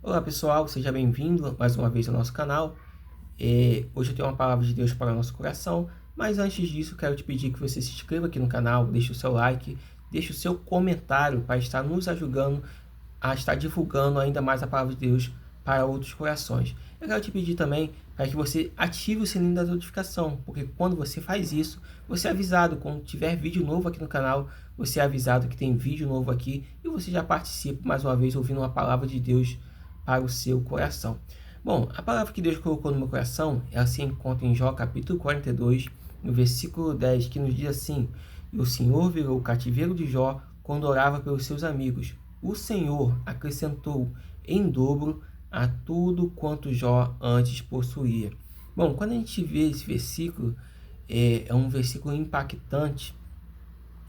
Olá pessoal, seja bem-vindo mais uma vez ao nosso canal. Hoje eu tenho uma palavra de Deus para o nosso coração, mas antes disso quero te pedir que você se inscreva aqui no canal, deixe o seu like, deixe o seu comentário para estar nos ajudando a estar divulgando ainda mais a palavra de Deus para outros corações. Eu quero te pedir também para que você ative o sininho da notificação, porque quando você faz isso, você é avisado quando tiver vídeo novo aqui no canal, você é avisado que tem vídeo novo aqui e você já participa mais uma vez ouvindo uma palavra de Deus para o seu coração. Bom, a palavra que Deus colocou no meu coração, ela se encontra em Jó capítulo 42, no versículo 10, que nos diz assim: "E o Senhor virou o cativeiro de Jó quando orava pelos seus amigos. O Senhor acrescentou em dobro a tudo quanto Jó antes possuía." Bom, quando a gente vê esse versículo, é um versículo impactante,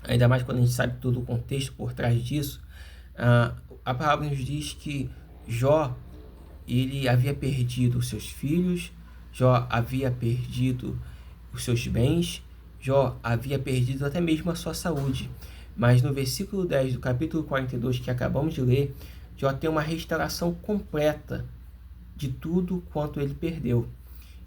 ainda mais quando a gente sabe todo o contexto por trás disso. A palavra nos diz que Jó, ele havia perdido os seus filhos, Jó havia perdido os seus bens, Jó havia perdido até mesmo a sua saúde. Mas no versículo 10 do capítulo 42 que acabamos de ler, Jó tem uma restauração completa de tudo quanto ele perdeu.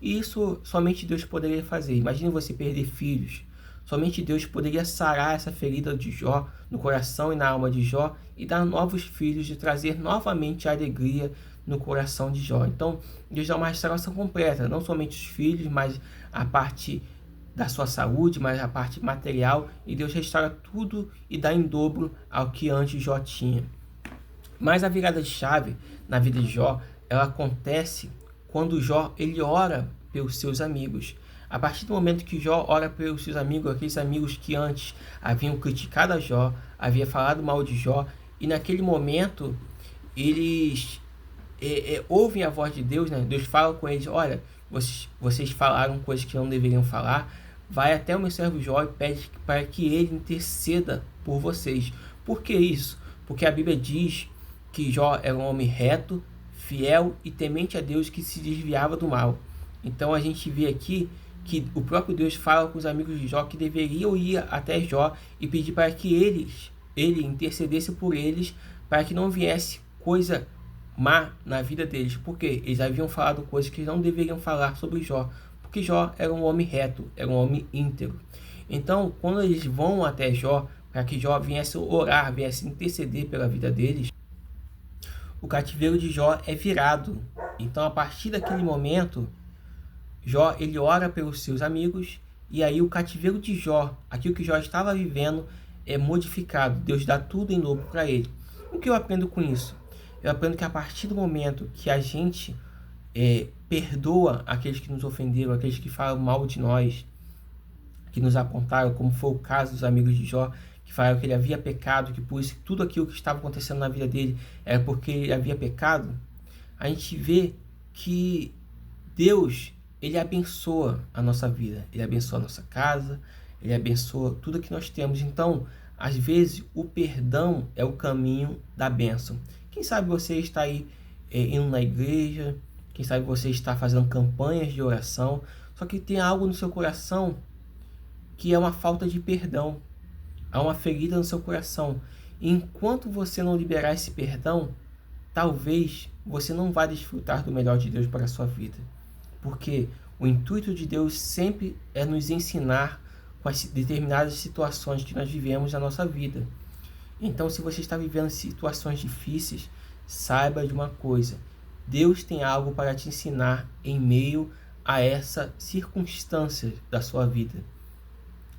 E isso somente Deus poderia fazer. Imagine você perder filhos. Somente Deus poderia sarar essa ferida de Jó no coração e na alma de Jó e dar novos filhos e trazer novamente a alegria no coração de Jó. Então, Deus dá uma restauração completa, não somente os filhos, mas a parte da sua saúde, mas a parte material, e Deus restaura tudo e dá em dobro ao que antes Jó tinha. Mas a virada de chave na vida de Jó, ela acontece quando Jó ele ora pelos seus amigos. A partir do momento que Jó ora pelos seus amigos, aqueles amigos que antes haviam criticado a Jó, haviam falado mal de Jó, e naquele momento eles ouvem a voz de Deus, né? Deus fala com eles: olha, vocês falaram coisas que não deveriam falar, vai até o meu servo Jó e pede para que ele interceda por vocês. Por que isso? Porque a Bíblia diz que Jó era um homem reto, fiel e temente a Deus, que se desviava do mal. Então a gente vê aqui que o próprio Deus fala com os amigos de Jó que deveriam ir até Jó e pedir para que ele intercedesse por eles, para que não viesse coisa má na vida deles, porque eles haviam falado coisas que não deveriam falar sobre Jó, porque Jó era um homem reto, era um homem íntegro. Então, quando eles vão até Jó, para que Jó viesse orar, viesse interceder pela vida deles, o cativeiro de Jó é virado. Então, a partir daquele momento, Jó ele ora pelos seus amigos, e aí o cativeiro de Jó, aquilo que Jó estava vivendo, é modificado. Deus dá tudo em dobro para ele. O que eu aprendo com isso? Eu aprendo que a partir do momento que a gente perdoa aqueles que nos ofenderam, aqueles que falam mal de nós, que nos apontaram, como foi o caso dos amigos de Jó, que falaram que ele havia pecado, que por isso tudo aquilo que estava acontecendo na vida dele era porque ele havia pecado, a gente vê que Deus, ele abençoa a nossa vida, ele abençoa a nossa casa, ele abençoa tudo que nós temos. Então, às vezes, o perdão é o caminho da bênção. Quem sabe você está aí indo na igreja, quem sabe você está fazendo campanhas de oração, só que tem algo no seu coração que é uma falta de perdão, há uma ferida no seu coração. E enquanto você não liberar esse perdão, talvez você não vá desfrutar do melhor de Deus para a sua vida. Porque o intuito de Deus sempre é nos ensinar com as determinadas situações que nós vivemos na nossa vida. Então, se você está vivendo situações difíceis, saiba de uma coisa: Deus tem algo para te ensinar em meio a essa circunstância da sua vida.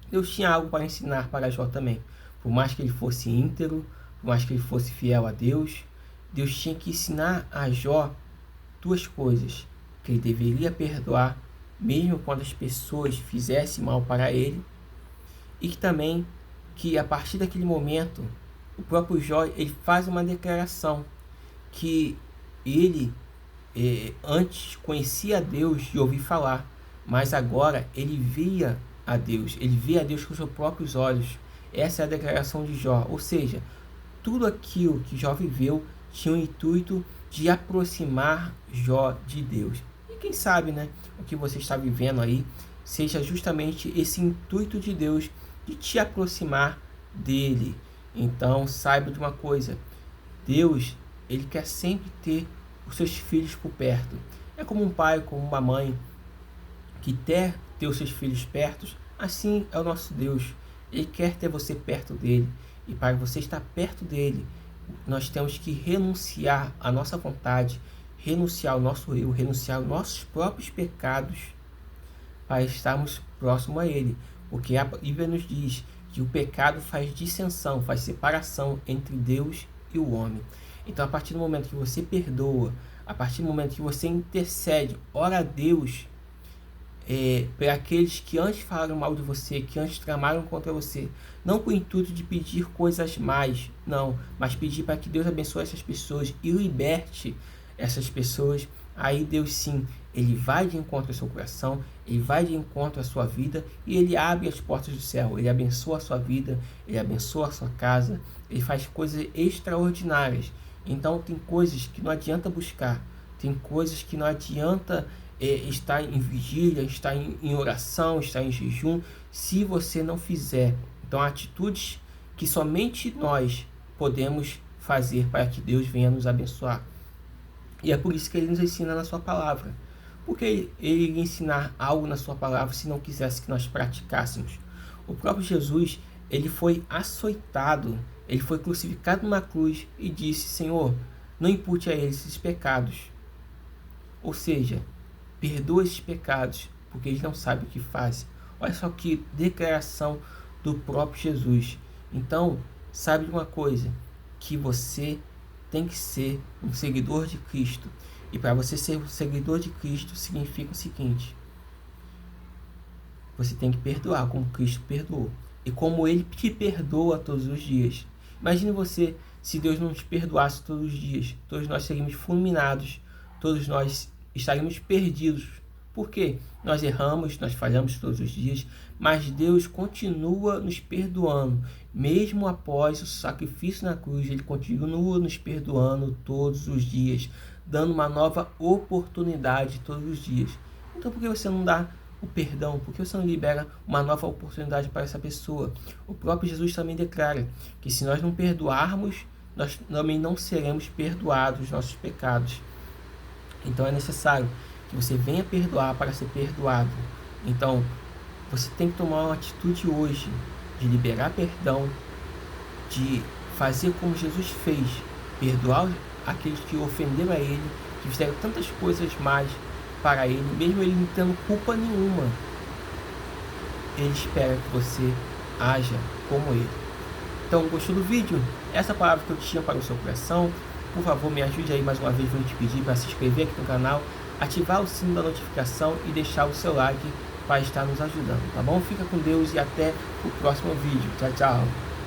Deus tinha algo para ensinar para Jó também. Por mais que ele fosse íntegro, por mais que ele fosse fiel a Deus, Deus tinha que ensinar a Jó duas coisas: que ele deveria perdoar, mesmo quando as pessoas fizessem mal para ele, e que também, que a partir daquele momento, o próprio Jó ele faz uma declaração que ele antes conhecia a Deus de ouvir falar, mas agora ele via a Deus, ele vê a Deus com seus próprios olhos. Essa é a declaração de Jó, ou seja, tudo aquilo que Jó viveu tinha o intuito de aproximar Jó de Deus. E quem sabe, né, o que você está vivendo aí seja justamente esse intuito de Deus de te aproximar dele. Então, saiba de uma coisa: Deus, ele quer sempre ter os seus filhos por perto. É como um pai, como uma mãe que quer ter os seus filhos perto. Assim é o nosso Deus. Ele quer ter você perto dele. E para você estar perto dele, nós temos que renunciar à nossa vontade, renunciar ao nosso eu, renunciar aos nossos próprios pecados para estarmos próximos a ele. Porque a Bíblia nos diz que o pecado faz dissensão, faz separação entre Deus e o homem. Então, a partir do momento que você perdoa, a partir do momento que você intercede, ora a Deus, para aqueles que antes falaram mal de você, que antes tramaram contra você, não com o intuito de pedir coisas mais, não, mas pedir para que Deus abençoe essas pessoas e liberte essas pessoas. Aí Deus sim, ele vai de encontro ao seu coração, ele vai de encontro à sua vida e ele abre as portas do céu, ele abençoa a sua vida, ele abençoa a sua casa, ele faz coisas extraordinárias. Então tem coisas que não adianta buscar, tem coisas que não adianta estar em vigília, estar em oração, estar em jejum, se você não fizer. Então, atitudes que somente nós podemos fazer para que Deus venha nos abençoar. E é por isso que ele nos ensina na sua palavra. Porque ele iria ensinar algo na sua palavra se não quisesse que nós praticássemos? O próprio Jesus, ele foi açoitado, ele foi crucificado numa cruz e disse: Senhor, não impute a eles esses pecados. Ou seja, perdoa esses pecados, porque eles não sabem o que fazem. Olha só que declaração do próprio Jesus. Então, sabe de uma coisa? Que você tem que ser um seguidor de Cristo. E para você ser um seguidor de Cristo, significa o seguinte: você tem que perdoar como Cristo perdoou. E como Ele te perdoa todos os dias. Imagine você, se Deus não te perdoasse todos os dias. Todos nós seríamos fulminados. Todos nós estaríamos perdidos. Por quê? Nós erramos, nós falhamos todos os dias, mas Deus continua nos perdoando. Mesmo após o sacrifício na cruz, Ele continua nos perdoando todos os dias, dando uma nova oportunidade todos os dias. Então por que você não dá o perdão? Por que você não libera uma nova oportunidade para essa pessoa? O próprio Jesus também declara que se nós não perdoarmos, nós também não seremos perdoados os nossos pecados. Então é necessário que você venha perdoar para ser perdoado. Então, você tem que tomar uma atitude hoje de liberar perdão, de fazer como Jesus fez, perdoar aqueles que ofenderam a Ele, que fizeram tantas coisas mais para Ele, mesmo Ele não tendo culpa nenhuma. Ele espera que você haja como Ele. Então, gostou do vídeo? Essa palavra que eu tinha para o seu coração. Por favor, me ajude aí mais uma vez, vou te pedir para se inscrever aqui no canal, ativar o sino da notificação e deixar o seu like para estar nos ajudando, tá bom? Fica com Deus e até o próximo vídeo. Tchau, tchau!